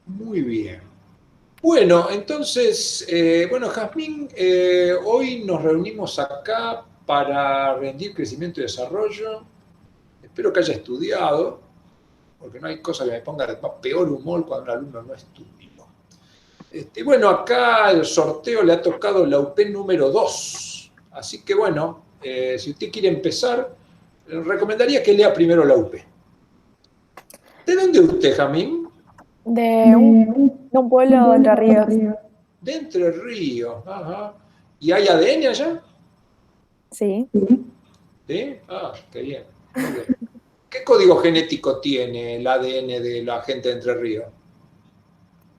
Muy bien. Bueno, entonces, bueno, Jazmín, hoy nos reunimos acá para rendir crecimiento y desarrollo. Espero que haya estudiado, porque no hay cosa que me ponga de peor humor cuando un alumno no estudia. Bueno, acá el sorteo le ha tocado la UP número 2. Así que bueno, si usted quiere empezar, recomendaría que lea primero la UP. ¿De dónde es usted, Jamín? De un, De de un pueblo de un Entre pueblo de Ríos. Río. De Entre Ríos. Ajá. ¿Y hay ADN allá? Sí. Sí. ¿Sí? Ah, qué bien. Muy bien. ¿Qué código genético tiene el ADN de la gente de Entre Ríos?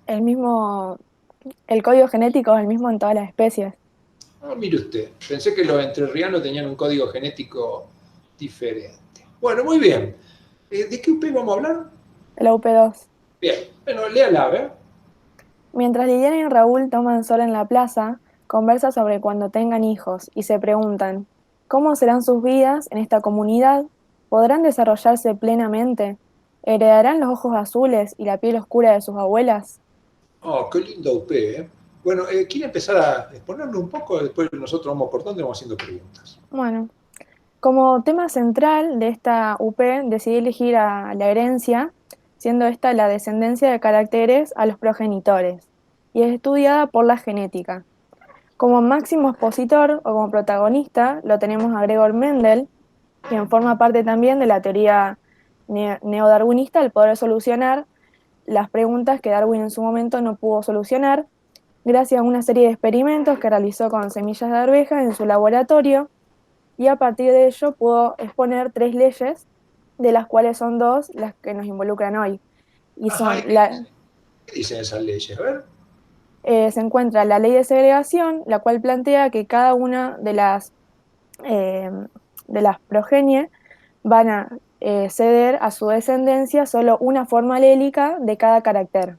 El mismo, el código genético es el mismo en todas las especies. Ah, mire usted. Pensé que los entrerrianos tenían un código genético diferente. Bueno, muy bien. ¿De qué UP vamos a hablar? El UP2. Bien. Bueno, léala, a ver. Mientras Liliana y Raúl toman sol en la plaza, conversan sobre cuando tengan hijos y se preguntan, ¿cómo serán sus vidas en esta comunidad? ¿Podrán desarrollarse plenamente? ¿Heredarán los ojos azules y la piel oscura de sus abuelas? Oh, qué lindo UP, ¿eh? Bueno, ¿quiere empezar a exponerlo un poco? Después nosotros vamos cortando y vamos haciendo preguntas. Bueno, como tema central de esta UP decidí elegir a la herencia, siendo esta la descendencia de caracteres a los progenitores, y es estudiada por la genética. Como máximo expositor o como protagonista lo tenemos a Gregor Mendel, quien forma parte también de la teoría neodarwinista al poder solucionar las preguntas que Darwin en su momento no pudo solucionar, gracias a una serie de experimentos que realizó con semillas de arvejas en su laboratorio, y a partir de ello pudo exponer tres leyes, de las cuales son dos las que nos involucran hoy. Y Ajá, son, ¿y qué dicen esas leyes? A ver. se encuentra la ley de segregación, la cual plantea que cada una eh, de las progenie van a ceder a su descendencia solo una forma alélica de cada carácter.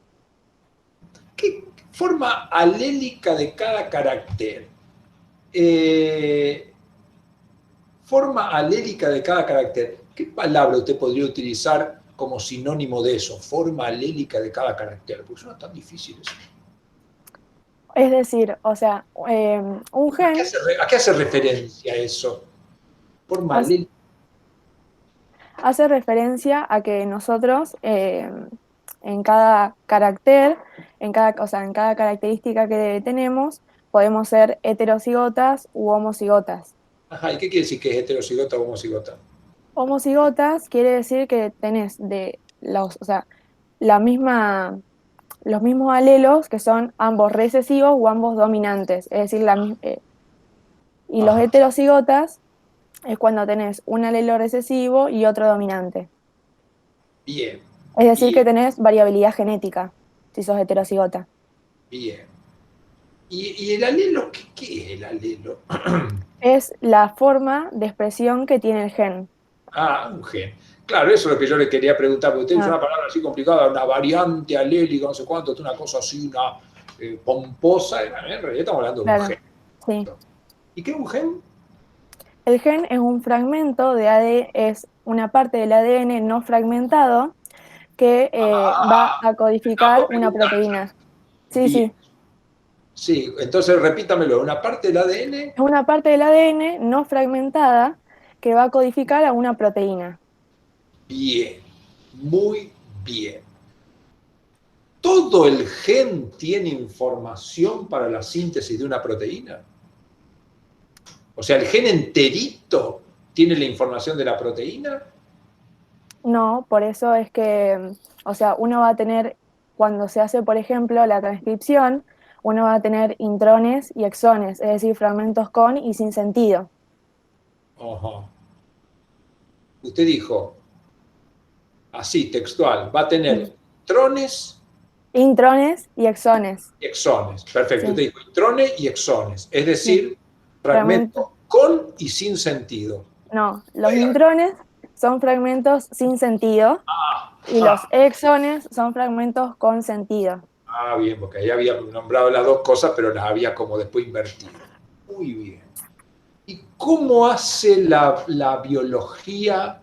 ¿Qué forma alélica de cada carácter? Eh, Forma alélica de cada carácter. ¿Qué palabra usted podría utilizar como sinónimo de eso? Forma alélica de cada carácter. Porque suena tan difícil eso. Es decir, o sea, un gen A qué hace referencia eso? Forma hace alélica. hace referencia a que nosotros en cada carácter, o sea, en cada característica que tenemos, podemos ser heterocigotas u homocigotas. Ajá, ¿y qué quiere decir que es heterocigota o homocigota? Homocigotas quiere decir que tenés o sea, la misma, los mismos alelos que son ambos recesivos o ambos dominantes. Es decir, y los Ajá, heterocigotas es cuando tenés un alelo recesivo y otro dominante. bien, Es decir, bien, que tenés variabilidad genética si sos heterocigota. bien. ¿Y el alelo? ¿Qué es el alelo? Es la forma de expresión que tiene el gen. Ah, un gen. Claro, eso es lo que yo le quería preguntar, porque usted usa Ah, una palabra así complicada, una variante alélica, no sé cuánto, una cosa así, una pomposa. En realidad estamos hablando de un claro, gen. sí. ¿Y qué es un gen? El gen es un fragmento de ADN, es una parte del ADN no fragmentado que va a Me estaba codificar por una preguntar. proteína. Sí, Bien. sí. Sí, entonces repítamelo. Una parte del ADN. Es una parte del ADN no fragmentada que va a codificar a una proteína. Bien. Muy bien. ¿Todo el gen tiene información para la síntesis de una proteína? O sea, ¿el gen enterito tiene la información de la proteína? No, por eso es que, o sea, uno va a tener, cuando se hace, por ejemplo, la transcripción, uno va a tener intrones y exones, es decir, fragmentos con y sin sentido. Ajá. Usted dijo, así, textual, va a Mm. tener intrones Intrones y exones, y exones. Perfecto. Usted sí, dijo intrones y exones. Es sí. decir, Fragmentos. fragmento con y sin sentido. No, los Oiga, intrones son fragmentos sin sentido y los ah, exones son fragmentos con sentido. bien, porque ahí había nombrado las dos cosas, pero las había como después invertido. Muy bien. ¿Y cómo hace la biología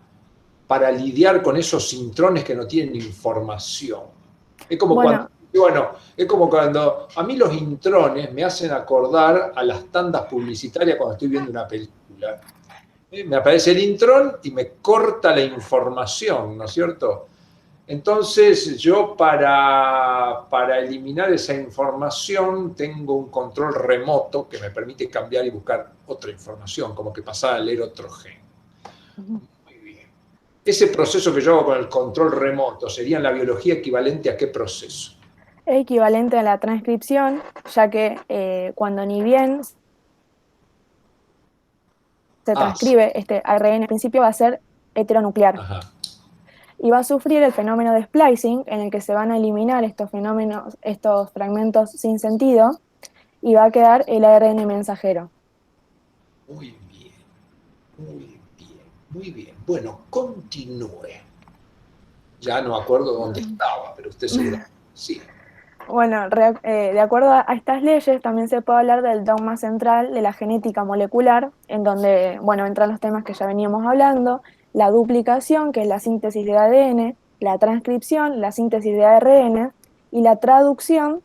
para lidiar con esos intrones que no tienen información? Es como cuando Bueno, Y bueno, es como cuando a mí los intrones me hacen acordar a las tandas publicitarias cuando estoy viendo una película. Me aparece el intrón y me corta la información, ¿no es cierto? Entonces yo para eliminar esa información tengo un control remoto que me permite cambiar y buscar otra información, como que pasar a leer otro gen. Muy bien. Ese proceso que yo hago con el control remoto sería en la biología equivalente a qué proceso. Es equivalente a la transcripción, ya que cuando ni bien se Ah, transcribe este ARN, al principio va a ser heteronuclear ajá. y va a sufrir el fenómeno de splicing, en el que se van a eliminar estos fragmentos sin sentido, y va a quedar el ARN mensajero. Muy bien, muy bien, muy bien. Bueno, continúe. Ya no me acuerdo dónde estaba, pero usted seguramente sí. Bueno, de acuerdo a estas leyes, también se puede hablar del dogma central de la genética molecular, en donde, bueno, entran los temas que ya veníamos hablando: la duplicación, que es la síntesis de ADN, la transcripción, la síntesis de ARN, y la traducción,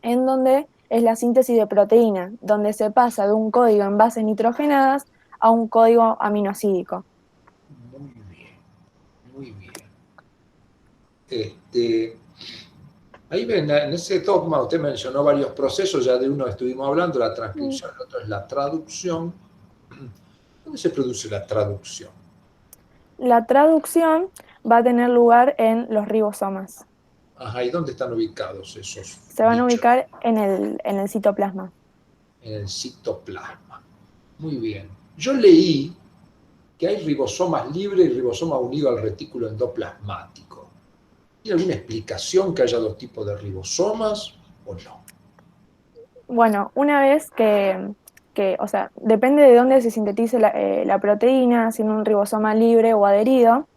en donde es la síntesis de proteína, donde se pasa de un código en bases nitrogenadas a un código aminoácidico. Muy bien, muy bien. Este, ahí ven, en ese dogma usted mencionó varios procesos, ya de uno estuvimos hablando, la transcripción, el otro es la traducción. ¿Dónde se produce la traducción? La traducción va a tener lugar en los ribosomas. Ajá, ¿y dónde están ubicados esos Se van a bichos? ubicar en el citoplasma. En el citoplasma. Muy bien. Yo leí que hay ribosomas libres y ribosomas unidos al retículo endoplasmático. ¿Hay alguna explicación que haya dos tipos de ribosomas o no? Bueno, una vez o sea, depende de dónde se sintetice la proteína, si en un ribosoma libre o adherido,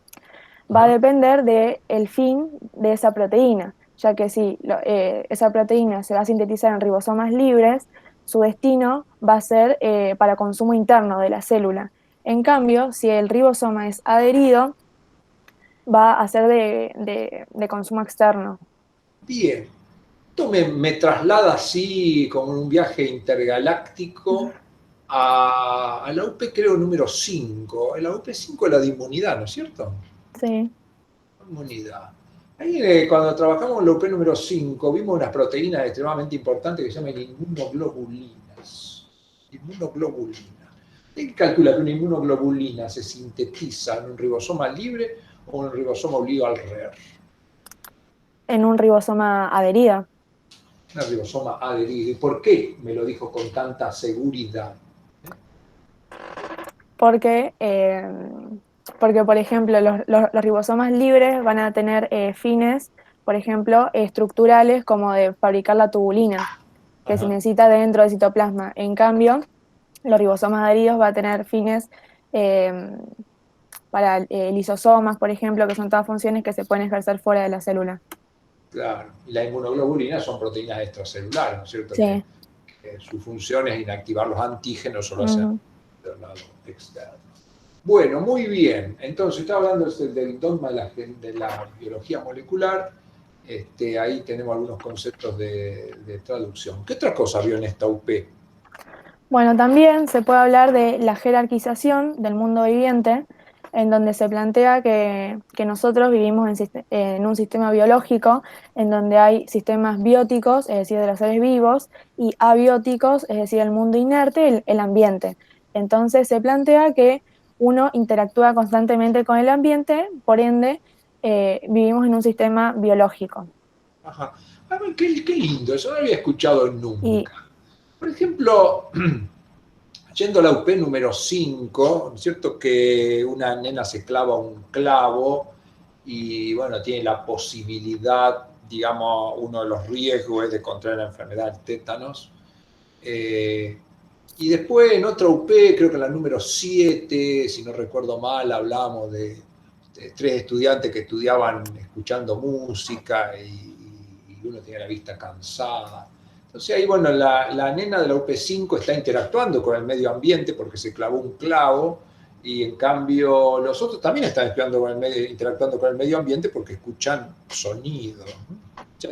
va a Ajá. depender del fin de esa proteína, ya que si esa proteína se va a sintetizar en ribosomas libres, su destino va a ser para consumo interno de la célula. En cambio, si el ribosoma es adherido, va a ser de consumo externo. Bien. Esto me traslada así como en un viaje intergaláctico a la UP, creo, número 5. En la UP 5 es la de inmunidad, ¿no es cierto? Sí. Inmunidad. Ahí cuando trabajamos en la UP número 5 vimos unas proteínas extremadamente importantes que se llaman inmunoglobulinas. Inmunoglobulinas. ¿Quién calcula que una inmunoglobulina se sintetiza en un ribosoma libre o en un ribosoma unido al RER? En un ribosoma adherido. Una ribosoma adherido. ¿Y por qué me lo dijo con tanta seguridad? Porque, porque por ejemplo, los ribosomas libres van a tener fines, por ejemplo, estructurales, como de fabricar la tubulina, que se Ajá, necesita dentro del citoplasma. En cambio, los ribosomas adheridos van a tener fines eh, para lisosomas, por ejemplo, que son todas funciones que se pueden ejercer fuera de la célula. claro. Y las inmunoglobulinas son proteínas extracelulares, ¿no es cierto? Sí. Que su función es inactivar los antígenos o lo hacen Ujú. del lado externo. Bueno, muy bien. Entonces, está hablando del dogma de la biología molecular. Ahí tenemos algunos conceptos de traducción. ¿Qué otra cosa vio en esta UP? Bueno, también se puede hablar de la jerarquización del mundo viviente, en donde se plantea que nosotros vivimos en un sistema biológico en donde hay sistemas bióticos, es decir, de los seres vivos, y abióticos, es decir, el mundo inerte, el ambiente. Entonces se plantea que uno interactúa constantemente con el ambiente, por ende, vivimos en un sistema biológico. Ajá. A ver, qué lindo, eso no lo había escuchado Y nunca. Por ejemplo, yendo a la UP número 5, ¿no es cierto que una nena se clava un clavo y, bueno, tiene la posibilidad, digamos, uno de los riesgos es de contraer la enfermedad del tétanos? Y después en otra UP, creo que en la número 7, si no recuerdo mal, hablamos de tres estudiantes que estudiaban escuchando música y uno tenía la vista cansada. Entonces ahí, bueno, la nena de la UP5 está interactuando con el medio ambiente porque se clavó un clavo y en cambio los otros también están interactuando con el medio ambiente porque escuchan sonido.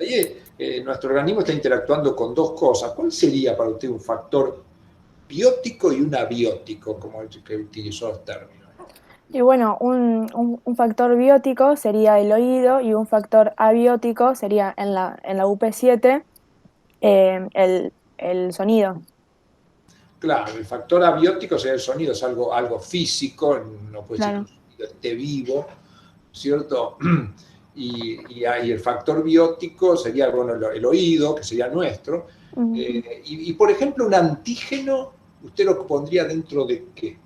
Ahí nuestro organismo está interactuando con dos cosas. ¿Cuál sería para usted un factor biótico y un abiótico, como el que utilizó los términos? Y bueno, un factor biótico sería el oído y un factor abiótico sería en la UP7 el sonido. Claro, el factor abiótico sería el sonido, es algo físico, no puede decir que Claro. un sonido esté vivo, ¿cierto? Y el factor biótico sería, bueno, el oído, que sería nuestro. Ujú. Por ejemplo, un antígeno, ¿usted lo pondría dentro de qué?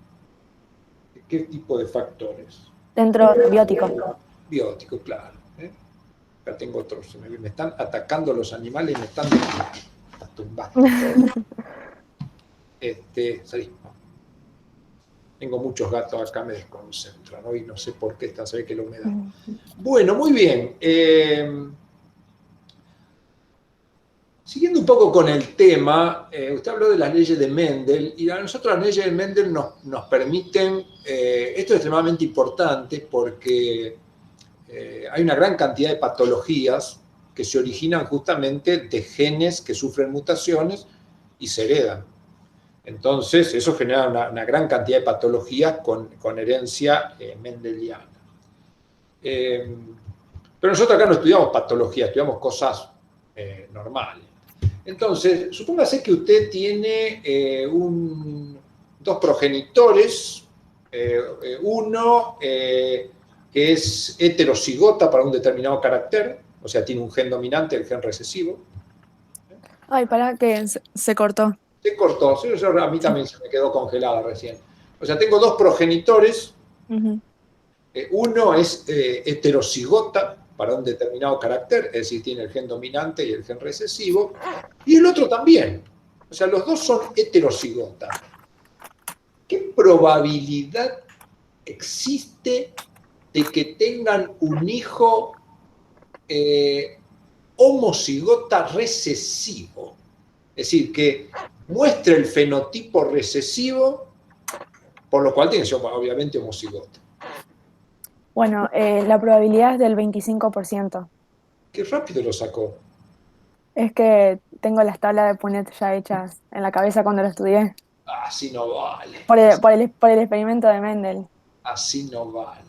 ¿De qué tipo de factores? Dentro biótico. Biótico, claro. ¿Eh? Acá tengo otros, me están atacando los animales y me están tumbando. Salí. Tengo muchos gatos acá, me desconcentran. Hoy no sé por qué, se ve que la humedad. Bueno, muy bien. Siguiendo un poco con el tema, usted habló de las leyes de Mendel, y a nosotros las leyes de Mendel nos permiten, esto es extremadamente importante porque hay una gran cantidad de patologías que se originan justamente de genes que sufren mutaciones y se heredan. Entonces, eso genera una gran cantidad de patologías con herencia mendeliana. Pero nosotros acá no estudiamos patología, estudiamos cosas normales. Entonces, supóngase que usted tiene dos progenitores, uno que es heterocigota para un determinado carácter, o sea, tiene un gen dominante, el gen recesivo. Ay, para que se cortó. Se cortó, sí, a mí Sí. también se me quedó congelada recién. O sea, tengo dos progenitores, Ujú. uno es heterocigota para un determinado carácter, es decir, tiene el gen dominante y el gen recesivo, y el otro también. O sea, los dos son heterocigotas. ¿Qué probabilidad existe de que tengan un hijo homocigota recesivo? Es decir, que muestre el fenotipo recesivo, por lo cual tiene que ser obviamente homocigota. Bueno, la probabilidad es del 25%. Qué rápido lo sacó. Es que tengo las tablas de Punnett ya hechas en la cabeza cuando lo estudié. Así no vale. Por el experimento de Mendel. Así no vale.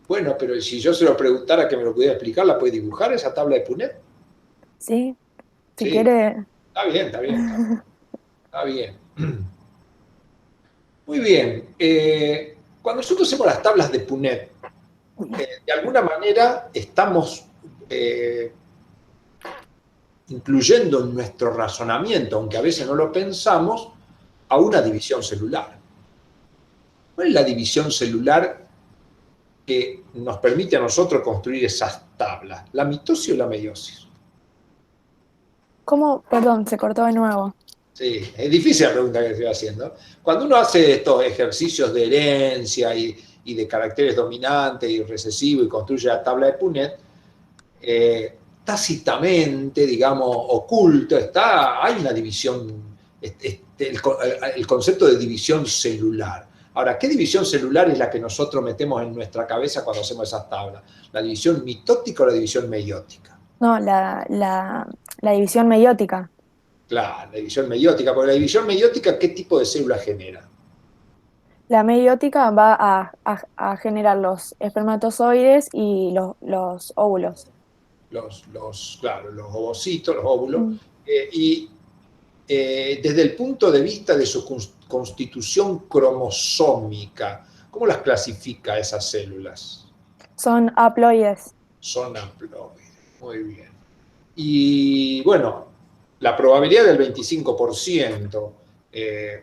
Bueno, pero si yo se lo preguntara que me lo pudiera explicar, ¿la puede dibujar esa tabla de Punnett? Sí, si Sí, quiere. está bien, está bien, está bien. Muy bien. Cuando nosotros hacemos las tablas de Punnett, de alguna manera estamos incluyendo en nuestro razonamiento, aunque a veces no lo pensamos, a una división celular. ¿Cuál es la división celular que nos permite a nosotros construir esas tablas? ¿La mitosis o la meiosis? ¿Cómo? Perdón, se cortó de nuevo. Sí, es difícil la pregunta que estoy haciendo. Cuando uno hace estos ejercicios de herencia y de caracteres dominantes y recesivos y construye la tabla de Punnett, tácitamente, digamos, oculto, hay una división, el concepto de división celular. Ahora, ¿qué división celular es la que nosotros metemos en nuestra cabeza cuando hacemos esas tablas? ¿La división mitótica o la división meiótica? No, la división meiótica. Claro, la división meiótica, porque la división meiótica, ¿qué tipo de célula genera? La meiótica va a generar los espermatozoides y los óvulos. Claro, los ovocitos, los óvulos, Mm. y desde el punto de vista de su constitución cromosómica, ¿cómo las clasifica esas células? Son haploides. Son haploides. Muy bien. Y bueno, la probabilidad del 25%,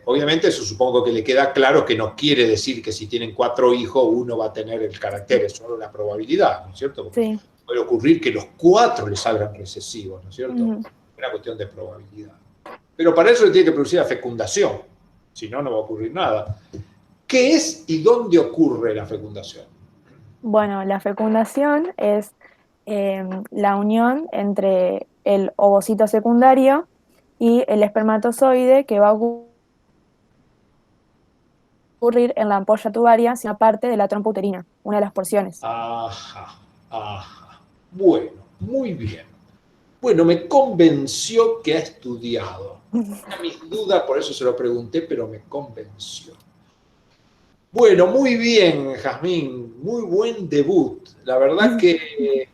obviamente eso supongo que le queda claro que no quiere decir que si tienen 4 hijos uno va a tener el carácter, es solo la probabilidad, ¿no es cierto? Porque Sí. puede ocurrir que los 4 le salgan recesivos, ¿no es cierto? Ujú. Es una cuestión de probabilidad. Pero para eso se tiene que producir la fecundación, si no, no va a ocurrir nada. ¿Qué es y dónde ocurre la fecundación? Bueno, la fecundación es la unión entre el ovocito secundario y el espermatozoide que va a ocurrir en la ampolla tubaria, sino parte de la trompa uterina, una de las porciones. Ajá, ajá. Bueno, muy bien. Bueno, me convenció que ha estudiado. Tenía mis dudas, por eso se lo pregunté, pero me convenció. Bueno, muy bien, Jazmín, muy buen debut. La verdad que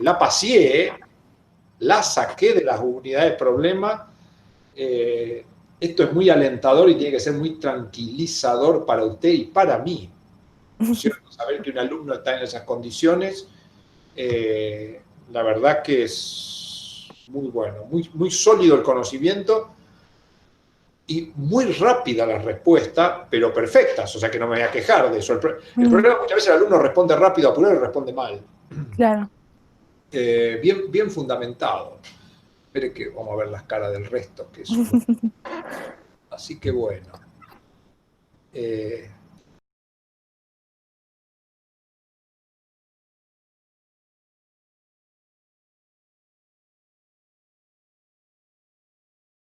la paseé, la saqué de las unidades de problema. Esto es muy alentador y tiene que ser muy tranquilizador para usted y para mí, ¿no es cierto? Saber que un alumno está en esas condiciones, la verdad que es muy bueno, muy, muy sólido el conocimiento y muy rápida la respuesta, pero perfectas, o sea que no me voy a quejar de eso. El problema es que muchas veces el alumno responde rápido, apurado y responde mal. Claro. Bien, bien fundamentado. Espere que vamos a ver las caras del resto, que es un... Así que bueno.